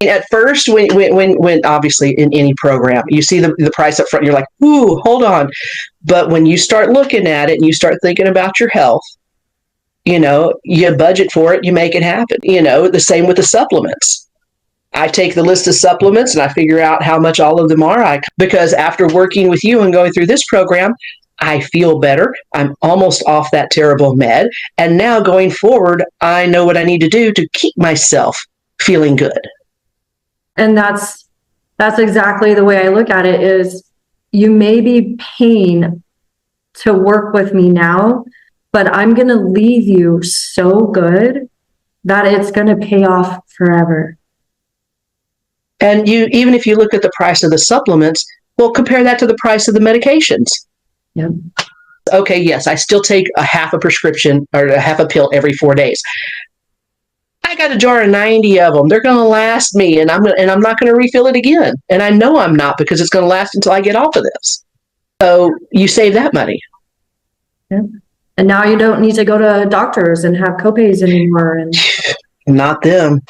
At first, when obviously in any program, you see the price up front, you're like, ooh, hold on. But when you start looking at it and you start thinking about your health, you budget for it, you make it happen. The same with the supplements. I take the list of supplements and I figure out how much all of them are. Because after working with you and going through this program, I feel better. I'm almost off that terrible med. And now going forward, I know what I need to do to keep myself feeling good. And that's exactly the way I look at it is you may be paying to work with me now, but I'm going to leave you so good that it's going to pay off forever. And even if you look at the price of the supplements, well, compare that to the price of the medications. Yeah. Okay, yes, I still take a half a prescription or a half a pill every 4 days. I got a jar of 90 of them. They're going to last me, and I'm not going to refill it again. And I know I'm not, because it's going to last until I get off of this. So you save that money. Yeah. And now you don't need to go to doctors and have copays anymore. And not them.